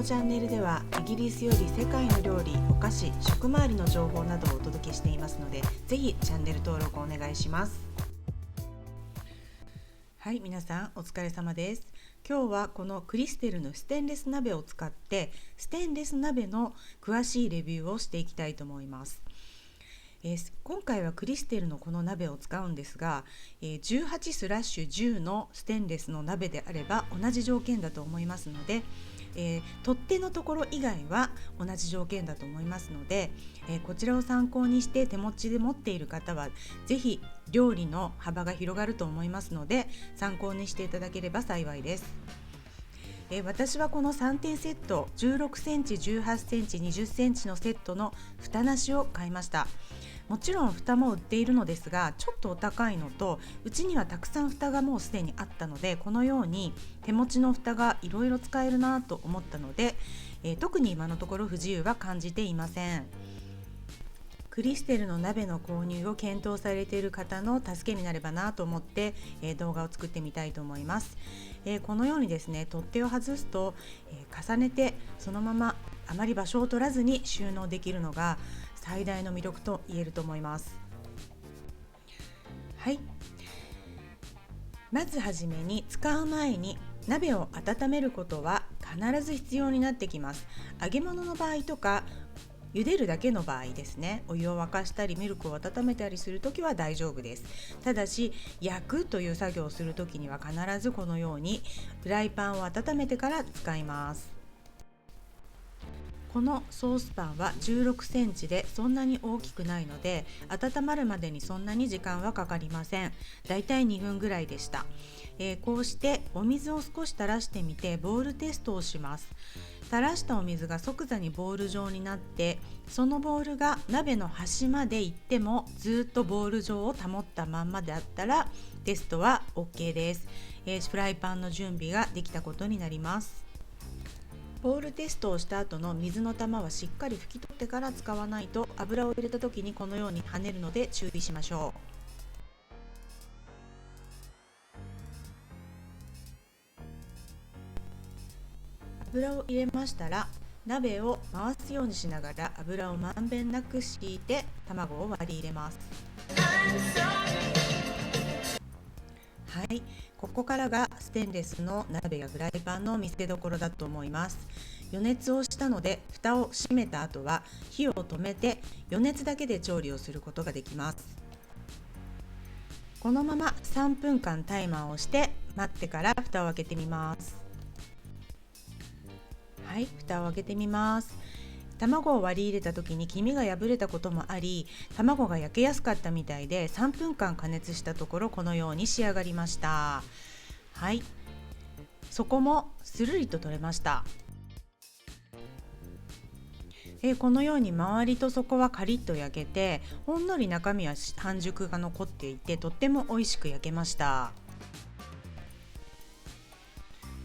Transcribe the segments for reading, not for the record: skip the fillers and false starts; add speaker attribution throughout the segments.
Speaker 1: チャンネルではイギリスより世界の料理、お菓子、食周りの情報などをお届けしていますので、ぜひチャンネル登録お願いします。はい、皆さんお疲れ様です。今日はこのクリステルのステンレス鍋を使ってステンレス鍋の詳しいレビューをしていきたいと思います。今回はクリステルのこの鍋を使うんですが、18/10のステンレスの鍋であれば同じ条件だと思いますので、取っ手のところ以外は同じ条件だと思いますので、こちらを参考にして手持ちで持っている方はぜひ料理の幅が広がると思いますので、参考にしていただければ幸いです。私はこの3点セット、16センチ、18センチ、20センチのセットの蓋なしを買いました。もちろん蓋も売っているのですが、ちょっとお高いのと、うちにはたくさん蓋がもうすでにあったので、このように手持ちの蓋がいろいろ使えるなと思ったので、特に今のところ不自由は感じていません。クリステルの鍋の購入を検討されている方の助けになればなと思って、動画を作ってみたいと思います。このようにですね、取っ手を外すと、重ねてそのままあまり場所を取らずに収納できるのが最大の魅力と言えると思います。はい、まずはじめに使う前に鍋を温めることは必ず必要になってきます。揚げ物の場合とか茹でるだけの場合ですね、お湯を沸かしたりミルクを温めたりするときは大丈夫です。ただし焼くという作業をするときには必ずこのようにフライパンを温めてから使います。このソースパンは16センチでそんなに大きくないので、温まるまでにそんなに時間はかかりません。だいたい2分ぐらいでした。こうしてお水を少し垂らしてみてボールテストをします。垂らしたお水が即座にボール状になって、そのボールが鍋の端まで行ってもずっとボール状を保ったまんまであったらテストは OK です。フライパンの準備ができたことになります。ボールテストをした後の水の玉はしっかり拭き取ってから使わないと、油を入れた時にこのように跳ねるので注意しましょう。油を入れましたら、鍋を回すようにしながら油をまんべんなく敷いて卵を割り入れます。はい、ここからがステンレスの鍋やフライパンの見せ所だと思います。予熱をしたので蓋を閉めた後は火を止めて予熱だけで調理をすることができます。このまま3分間タイマーをして待ってから蓋を開けてみます。はい、蓋を開けてみます。卵を割り入れた時に黄身が破れたこともあり、卵が焼けやすかったみたいで3分間加熱したところこのように仕上がりました。はい、底もスルリと取れました。このように周りと底はカリッと焼けて、ほんのり中身は半熟が残っていてとっても美味しく焼けました。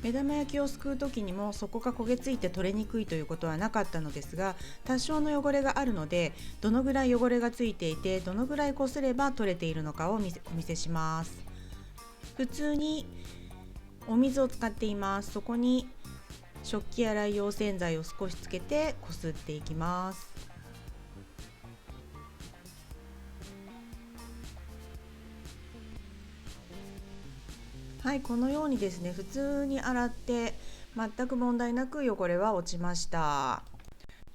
Speaker 1: 目玉焼きをすくう時にも底が焦げついて取れにくいということはなかったのですが、多少の汚れがあるので、どのぐらい汚れがついていてどのぐらいこすれば取れているのかをお見せします。普通にお水を使っています。そこに食器洗い用洗剤を少しつけてこすっていきます。はい、このようにですね、普通に洗って全く問題なく汚れは落ちました。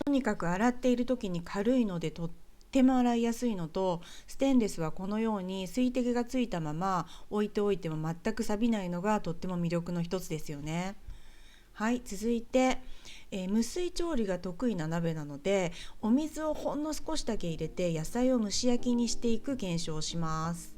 Speaker 1: とにかく洗っている時に軽いのでとっても洗いやすいのと、ステンレスはこのように水滴がついたまま置いておいても全く錆びないのがとっても魅力の一つですよね。はい、続いて、無水調理が得意な鍋なので、お水をほんの少しだけ入れて野菜を蒸し焼きにしていく検証をします。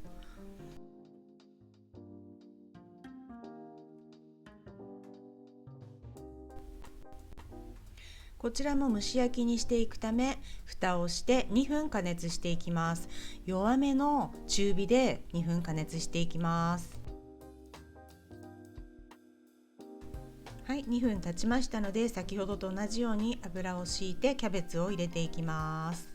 Speaker 1: こちらも蒸し焼きにしていくため蓋をして2分加熱していきます。弱めの中火で2分加熱していきます。はい、2分経ちましたので、先ほどと同じように油を敷いてキャベツを入れていきます。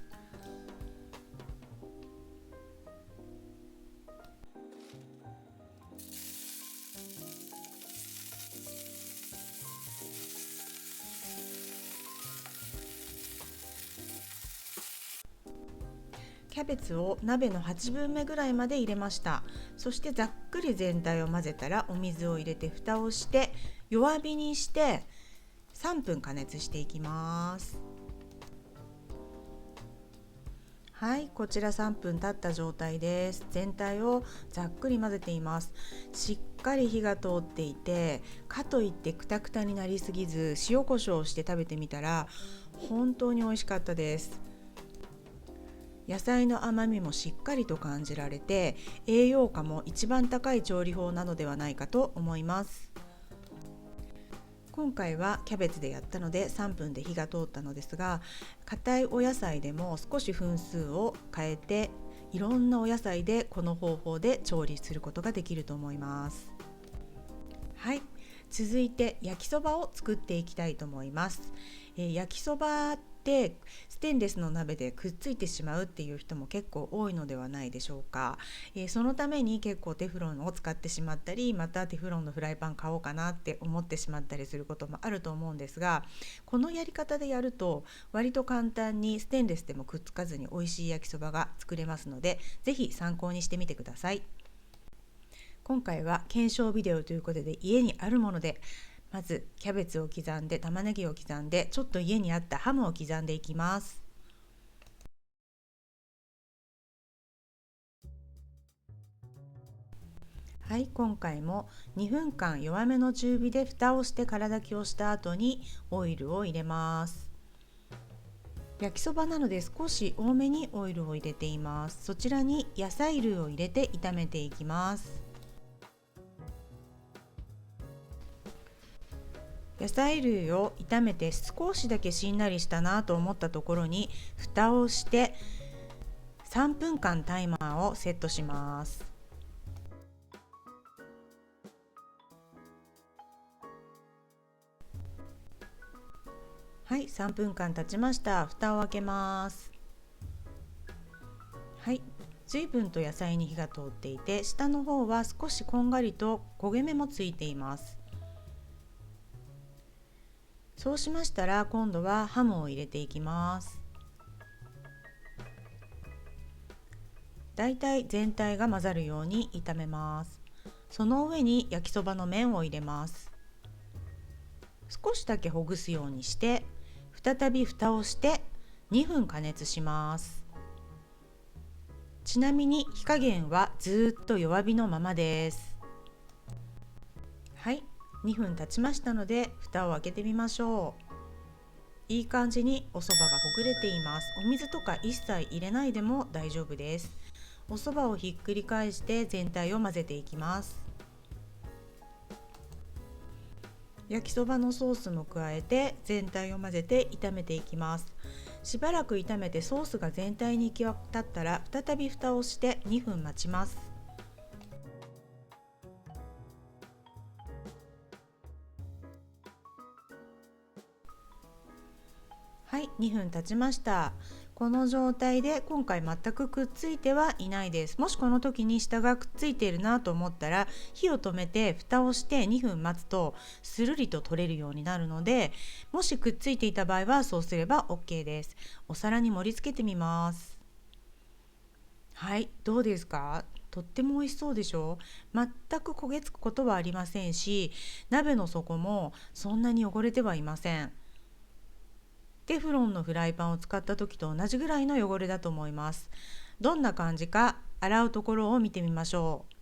Speaker 1: キャベツを鍋の8分目ぐらいまで入れました。そしてざっくり全体を混ぜたらお水を入れて蓋をして弱火にして3分加熱していきます。はい、こちら3分経った状態です。全体をざっくり混ぜています。しっかり火が通っていて、かといってクタクタになりすぎず、塩コショウをして食べてみたら本当に美味しかったです。野菜の甘みもしっかりと感じられて、栄養価も一番高い調理法なのではないかと思います。今回はキャベツでやったので3分で火が通ったのですが、硬いお野菜でも少し分数を変えて、いろんなお野菜でこの方法で調理することができると思います。はい、続いて焼きそばを作っていきたいと思います。焼きそばってステンレスの鍋でくっついてしまうっていう人も結構多いのではないでしょうか。そのために結構テフロンを使ってしまったり、またテフロンのフライパン買おうかなって思ってしまったりすることもあると思うんですが、このやり方でやると割と簡単にステンレスでもくっつかずに美味しい焼きそばが作れますので、ぜひ参考にしてみてください。今回は検証ビデオということで家にあるもので、まずキャベツを刻んで、玉ねぎを刻んで、ちょっと家にあったハムを刻んでいきます。はい、今回も2分間弱めの中火で蓋をして空炊きをした後にオイルを入れます。焼きそばなので少し多めにオイルを入れています。そちらに野菜類を入れて炒めていきます。野菜類を炒めて少しだけしんなりしたなと思ったところに蓋をして3分間タイマーをセットします。はい、3分間経ちました。蓋を開けます。はい、随分と野菜に火が通っていて、下の方は少しこんがりと焦げ目もついています。そうしましたら今度はハムを入れていきます。だいたい全体が混ざるように炒めます。その上に焼きそばの麺を入れます。少しだけほぐすようにして再び蓋をして2分加熱します。ちなみに火加減はずっと弱火のままです。はい、2分経ちましたので蓋を開けてみましょう。いい感じにお蕎麦がほぐれています。お水とか一切入れないでも大丈夫です。お蕎麦をひっくり返して全体を混ぜていきます。焼きそばのソースも加えて全体を混ぜて炒めていきます。しばらく炒めてソースが全体に行き渡ったら再び蓋をして2分待ちます。はい、2分経ちました。この状態で今回全くくっついてはいないです。もしこの時に下がくっついているなと思ったら火を止めて蓋をして2分待つとスルリと取れるようになるので、もしくっついていた場合はそうすれば OK です。お皿に盛り付けてみます。はい、どうですか？とっても美味しそうでしょう？全く焦げつくことはありませんし、鍋の底もそんなに汚れてはいません。テフロンのフライパンを使った時と同じぐらいの汚れだと思います。どんな感じか洗うところを見てみましょう。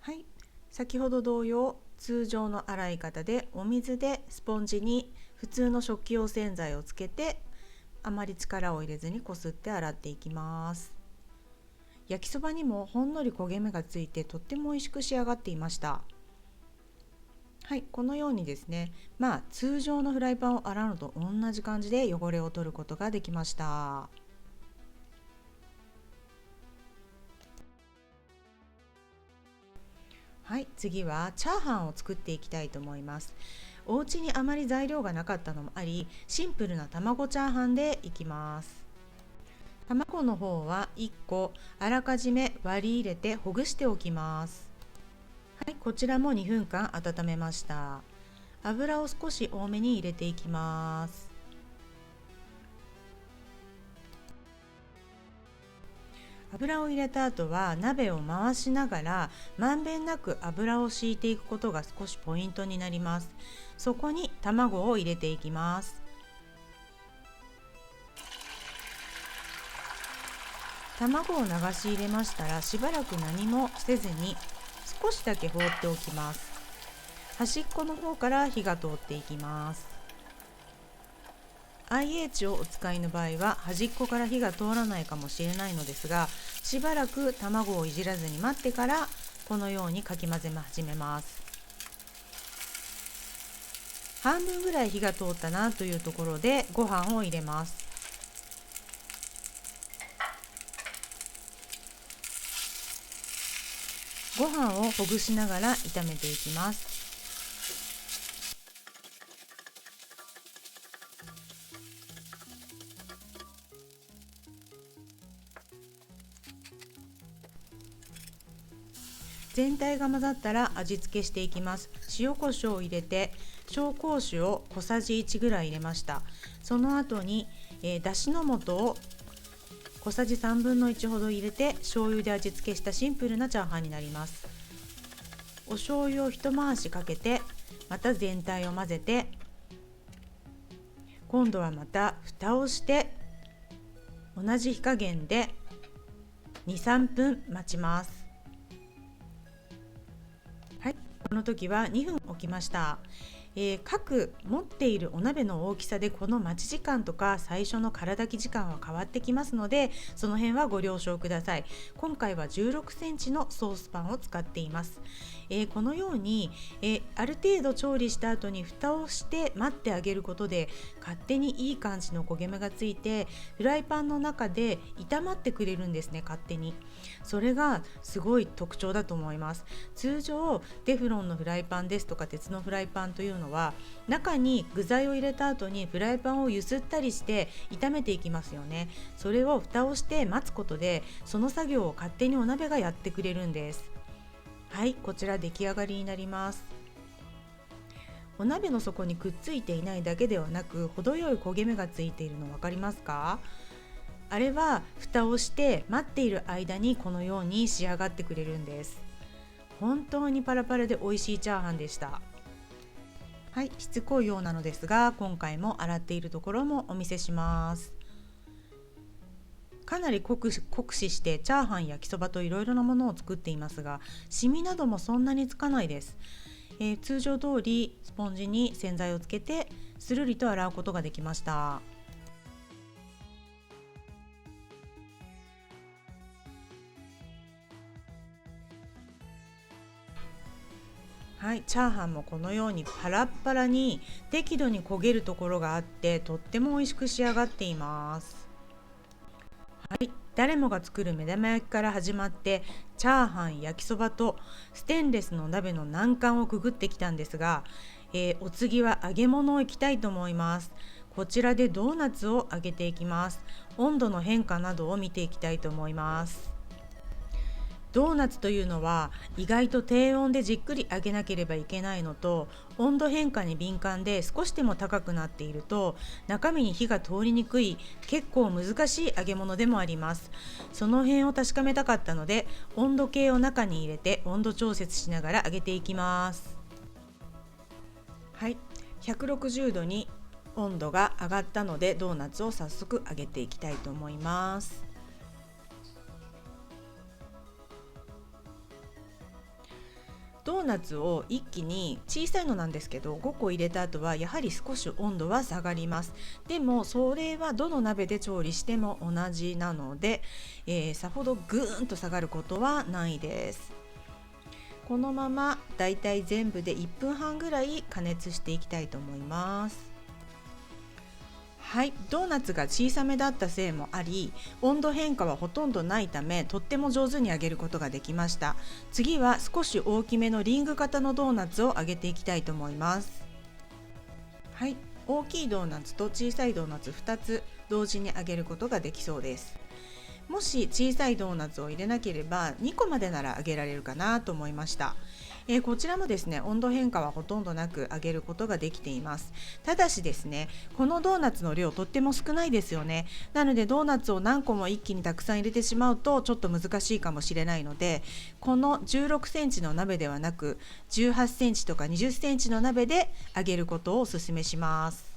Speaker 1: はい、先ほど同様通常の洗い方でお水でスポンジに普通の食器用洗剤をつけてあまり力を入れずにこすって洗っていきます。焼きそばにもほんのり焦げ目がついてとっても美味しく仕上がっていました。はい、このようにですね、通常のフライパンを洗うのと同じ感じで汚れを取ることができました。はい、次はチャーハンを作っていきたいと思います。お家にあまり材料がなかったのもあり、シンプルな卵チャーハンでいきます。卵の方は1個あらかじめ割り入れてほぐしておきます。はい、こちらも2分間温めました。油を少し多めに入れていきます。油を入れた後は鍋を回しながらまんべんなく油を敷いていくことが少しポイントになります。そこに卵を入れていきます。卵を流し入れましたら、しばらく何もせずに少しだけ放っておきます。端っこの方から火が通っていきます。 IH をお使いの場合は端っこから火が通らないかもしれないのですが、しばらく卵をいじらずに待ってからこのようにかき混ぜ始めます。半分ぐらい火が通ったなというところでご飯を入れます。ご飯をほぐしながら炒めていきます。全体が混ざったら味付けしていきます。塩コショウを入れて紹興酒を小さじ1ぐらい入れました。その後に、だしの素を小さじ3分の1ほど入れて醤油で味付けしたシンプルなチャーハンになります。お醤油を一回しかけてまた全体を混ぜて、今度はまた蓋をして同じ火加減で 2,3 分待ちます。はい、この時は2分置きました。各持っているお鍋の大きさでこの待ち時間とか最初の空炊き時間は変わってきますので、その辺はご了承ください。今回は16センチのソースパンを使っています。このように、ある程度調理した後に蓋をして待ってあげることで勝手にいい感じの焦げ目がついてフライパンの中で炒まってくれるんですね、勝手に。それがすごい特徴だと思います。通常テフロンのフライパンですとか鉄のフライパンというのは中に具材を入れた後にフライパンを揺すったりして炒めていきますよね。それを蓋をして待つことでその作業を勝手にお鍋がやってくれるんです。はい、こちら出来上がりになります。お鍋の底にくっついていないだけではなく、程よい焦げ目がついているの分かりますか？あれは蓋をして待っている間にこのように仕上がってくれるんです。本当にパラパラで美味しいチャーハンでした。はい、しつこいようなのですが、今回も洗っているところもお見せします。かなり酷使してチャーハン、焼きそばといろいろなものを作っていますが、シミなどもそんなにつかないです。通常通りスポンジに洗剤をつけてスルリと洗うことができました。はい、チャーハンもこのようにパラッパラに適度に焦げるところがあってとっても美味しく仕上がっています。はい、誰もが作る目玉焼きから始まってチャーハン、焼きそばとステンレスの鍋の難関をくぐってきたんですが、お次は揚げ物をいきたいと思います。こちらでドーナツを揚げていきます。温度の変化などを見ていきたいと思います。ドーナツというのは意外と低温でじっくり揚げなければいけないのと、温度変化に敏感で少しでも高くなっていると中身に火が通りにくい結構難しい揚げ物でもあります。その辺を確かめたかったので温度計を中に入れて温度調節しながら揚げていきます。はい、160度に温度が上がったのでドーナツを早速揚げていきたいと思います。ドーナツを一気に小さいのなんですけど5個入れた後はやはり少し温度は下がります。でもそれはどの鍋で調理しても同じなので、さほどぐーんと下がることはないです。このままだいたい全部で1分半ぐらい加熱していきたいと思います。はい、ドーナツが小さめだったせいもあり温度変化はほとんどないためとっても上手に揚げることができました。次は少し大きめのリング型のドーナツを揚げていきたいと思います。はい、大きいドーナツと小さいドーナツ2つ同時に揚げることができそうです。もし小さいドーナツを入れなければ2個までなら揚げられるかなと思いました。こちらもですね、温度変化はほとんどなく揚げることができています。ただしですね、このドーナツの量とっても少ないですよね。なのでドーナツを何個も一気にたくさん入れてしまうとちょっと難しいかもしれないので、この16センチの鍋ではなく18センチとか20センチの鍋で揚げることをお勧めします。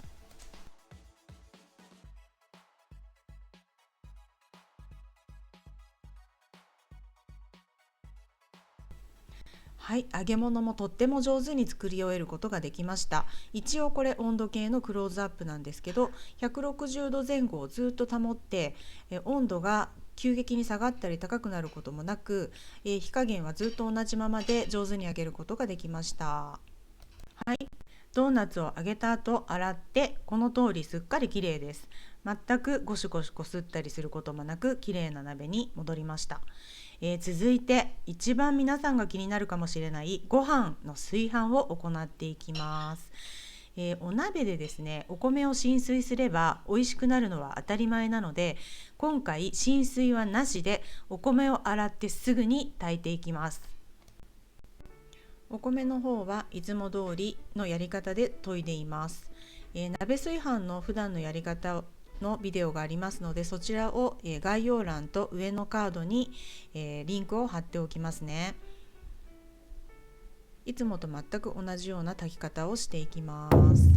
Speaker 1: はい、揚げ物もとっても上手に作り終えることができました。一応これ温度計のクローズアップなんですけど、160度前後をずっと保って、温度が急激に下がったり高くなることもなく、火加減はずっと同じままで上手に揚げることができました。はい、ドーナツを揚げた後洗ってこの通りすっかり綺麗です。全くゴシゴシこすったりすることもなく綺麗な鍋に戻りました。続いて一番皆さんが気になるかもしれないご飯の炊飯を行っていきます。お鍋でですね、お米を浸水すれば美味しくなるのは当たり前なので、今回浸水はなしでお米を洗ってすぐに炊いていきます。お米の方はいつも通りのやり方で研いでいます。鍋炊飯の普段のやり方のビデオがありますので、そちらを、概要欄と上のカードに、リンクを貼っておきますね。いつもと全く同じような炊き方をしていきます。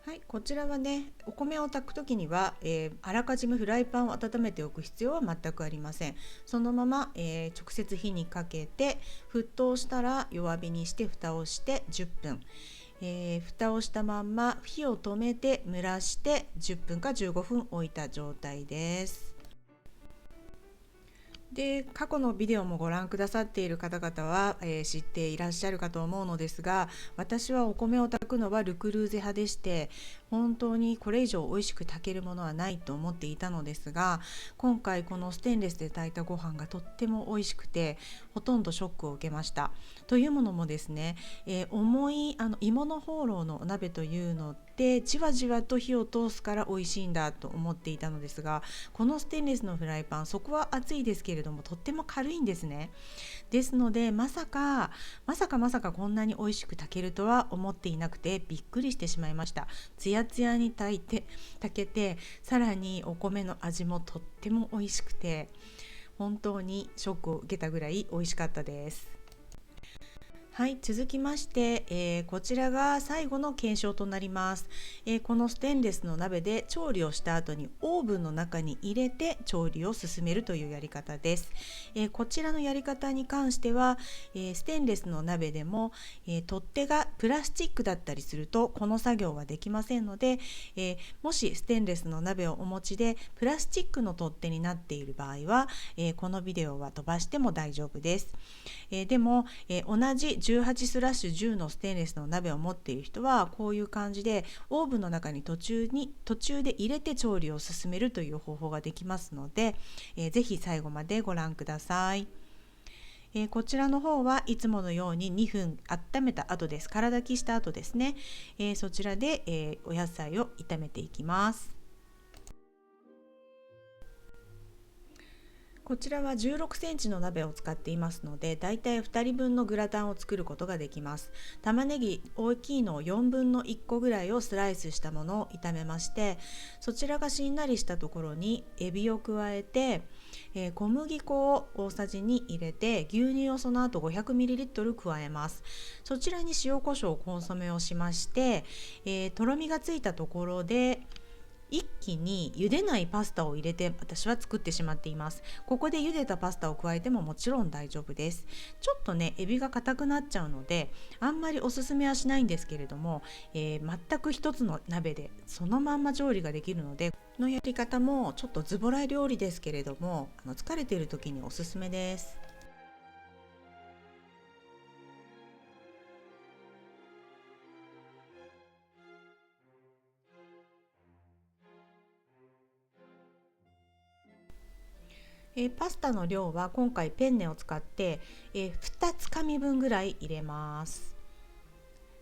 Speaker 1: はい、こちらはね、お米を炊くときには、あらかじめフライパンを温めておく必要は全くありません。そのまま、直接火にかけて沸騰したら弱火にして蓋をして10分、蓋をしたまんま火を止めて蒸らして10分か15分置いた状態です。で、過去のビデオもご覧くださっている方々は、知っていらっしゃるかと思うのですが、私はお米を炊くのはルクルーゼ派でして、本当にこれ以上美味しく炊けるものはないと思っていたのですが、今回このステンレスで炊いたご飯がとっても美味しくて、ほとんどショックを受けました。というものもですね、重い芋のホーローのお鍋というのでじわじわと火を通すから美味しいんだと思っていたのですが、このステンレスのフライパン、そこは熱いですけれどもとっても軽いんですね。ですのでまさかこんなに美味しく炊けるとは思っていなくてびっくりしてしまいました。つやつやに炊けて、さらにお米の味もとっても美味しくて、本当にショックを受けたぐらい美味しかったです。はい、続きまして、こちらが最後の検証となります。このステンレスの鍋で調理をした後にオーブンの中に入れて調理を進めるというやり方です。こちらのやり方に関しては、ステンレスの鍋でも、取っ手がプラスチックだったりするとこの作業はできませんので、もしステンレスの鍋をお持ちでプラスチックの取っ手になっている場合は、このビデオは飛ばしても大丈夫です。でも、同じ18/10のステンレスの鍋を持っている人はこういう感じでオーブンの中に途中で入れて調理を進めるという方法ができますので、ぜひ最後までご覧ください。こちらの方はいつものように2分温めた後です。空炊きした後ですね。そちらで、お野菜を炒めていきます。こちらは16センチの鍋を使っていますので、だいたい2人分のグラタンを作ることができます。玉ねぎ大きいのを4分の1個ぐらいをスライスしたものを炒めまして、そちらがしんなりしたところにエビを加えて、小麦粉を大さじ2入れて牛乳をその後 500ml 加えます。そちらに塩コショウコンソメをしまして、とろみがついたところで一気に茹でないパスタを入れて私は作ってしまっています。ここで茹でたパスタを加えてももちろん大丈夫です。ちょっとねエビが硬くなっちゃうのであんまりおすすめはしないんですけれども、全く一つの鍋でそのまんま調理ができるので、このやり方もちょっとズボラ料理ですけれども、疲れている時におすすめです。パスタの量は今回ペンネを使って、2つかみ分ぐらい入れます。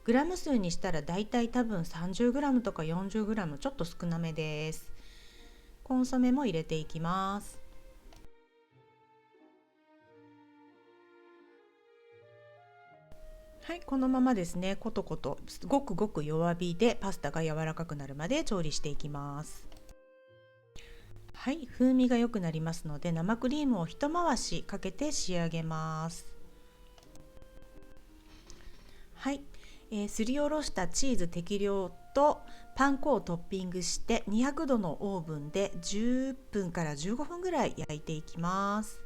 Speaker 1: グラム数にしたらだいたい多分 30g とか 40g、 ちょっと少なめです。コンソメも入れていきます。はい、このままですね、コトコトごくごく弱火でパスタが柔らかくなるまで調理していきます。はい、風味が良くなりますので生クリームを一回しかけて仕上げます。はい、すりおろしたチーズ適量とパン粉をトッピングして200度のオーブンで10分から15分ぐらい焼いていきます。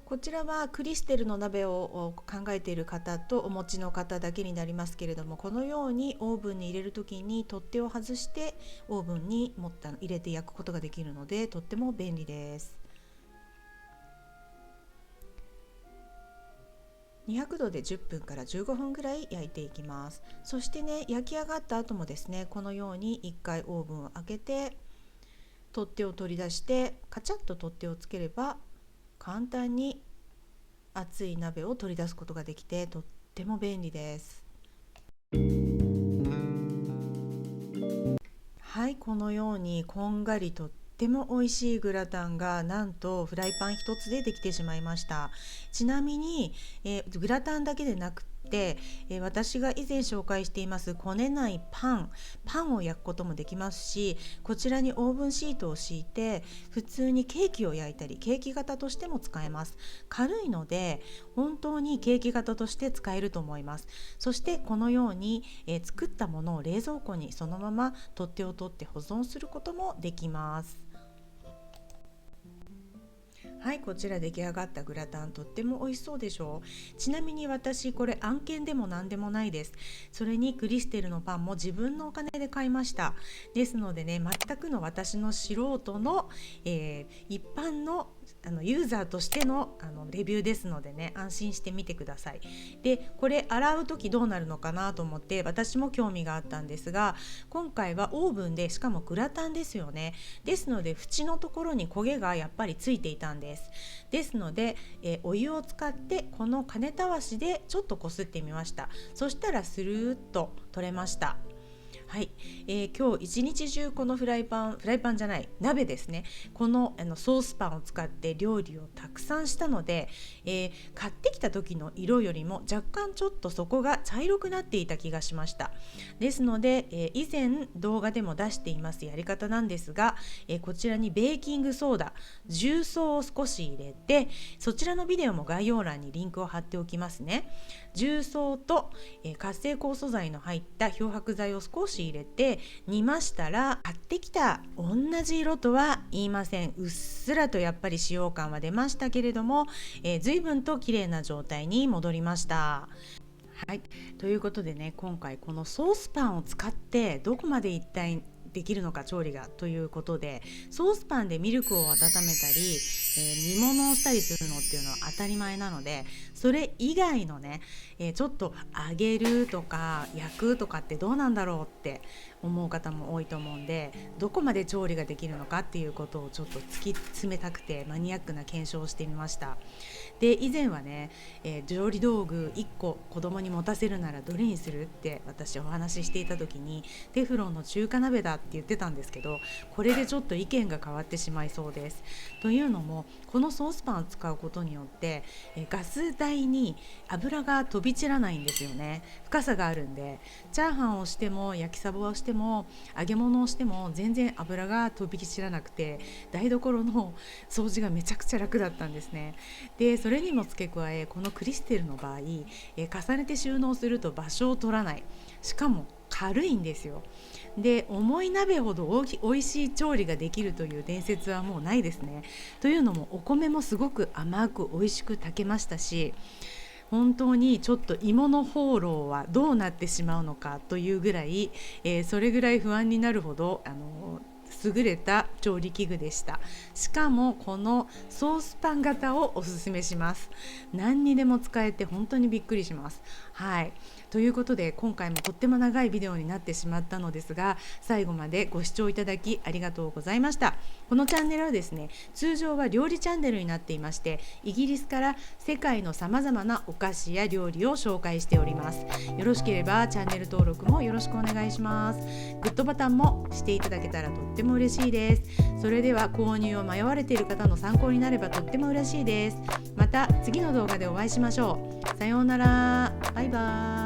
Speaker 1: こちらはクリステルの鍋を考えている方とお持ちの方だけになりますけれども、このようにオーブンに入れる時に取っ手を外してオーブンに入れて焼くことができるのでとっても便利です。200度で10分から15分ぐらい焼いていきます。そしてね、焼き上がった後もですね、このように1回オーブンを開けて取っ手を取り出してカチャッと取っ手をつければ簡単に熱い鍋を取り出すことができてとっても便利です。はい、このようにこんがりとっても美味しいグラタンがなんとフライパン一つでできてしまいました。ちなみに、グラタンだけでなくて、私が以前紹介していますこねないパンを焼くこともできますし、こちらにオーブンシートを敷いて普通にケーキを焼いたりケーキ型としても使えます。軽いので本当にケーキ型として使えると思います。そしてこのように、作ったものを冷蔵庫にそのまま取っ手を取って保存することもできます。はい、こちら出来上がったグラタンとっても美味しそうでしょう。ちなみに私これ案件でも何でもないです。それにクリステルのパンも自分のお金で買いました。ですのでね、全くの私の素人の、一般のユーザーとしてのレビューですのでね、安心してみてください。でこれ洗う時どうなるのかなと思って私も興味があったんですが、今回はオーブンで、しかもグラタンですよね。ですので縁のところに焦げがやっぱりついていたんです。ですので、お湯を使ってこの金たわしでちょっとこすってみました。そしたらスルーッと取れました。はい、今日一日中このフライパンじゃない鍋ですね、このソースパンを使って料理をたくさんしたので、買ってきた時の色よりも若干ちょっと底が茶色くなっていた気がしました。ですので、以前動画でも出していますやり方なんですが、こちらにベーキングソーダ重曹を少し入れて、そちらのビデオも概要欄にリンクを貼っておきますね。重曹と、活性酵素剤の入った漂白剤を少し入れて煮ましたら、買ってきた同じ色とは言いません、うっすらとやっぱり使用感は出ましたけれども、随分と綺麗な状態に戻りました。はい、ということでね、今回このソースパンを使ってどこまで一体できるのか調理がということで、ソースパンでミルクを温めたり、煮物をしたりするのっていうのは当たり前なので、それ以外のね、ちょっと揚げるとか焼くとかってどうなんだろうって思う方も多いと思うんで、どこまで調理ができるのかっていうことをちょっと突き詰めたくてマニアックな検証をしてみました。で以前はね、調理道具1個子供に持たせるならどれにするって私お話ししていた時に、テフロンの中華鍋だって言ってたんですけど、これでちょっと意見が変わってしまいそうです。というのも、このソースパンを使うことによって、ガス台に油が飛び散らないんですよね。深さがあるんで、チャーハンをしても焼きそばをしても揚げ物をしても全然油が飛び散らなくて、台所の掃除がめちゃくちゃ楽だったんですね。でそれにも付け加え、このクリステルの場合、重ねて収納すると場所を取らない、しかも軽いんですよ。で重い鍋ほどおいしい調理ができるという伝説はもうないですね。というのもお米もすごく甘く美味しく炊けましたし、本当にちょっと芋のホーローはどうなってしまうのかというぐらい、それぐらい不安になるほど優れた調理器具でした。しかもこのソースパン型をおすすめします。何にでも使えて本当にびっくりします。はい、ということで今回もとっても長いビデオになってしまったのですが、最後までご視聴いただきありがとうございました。このチャンネルはですね、通常は料理チャンネルになっていまして、イギリスから世界のさまざまなお菓子や料理を紹介しております。よろしければチャンネル登録もよろしくお願いします。グッドボタンもしていただけたらとっても嬉しいです。それでは購入を迷われている方の参考になればとっても嬉しいです。また次の動画でお会いしましょう。さようなら。バイバーイ。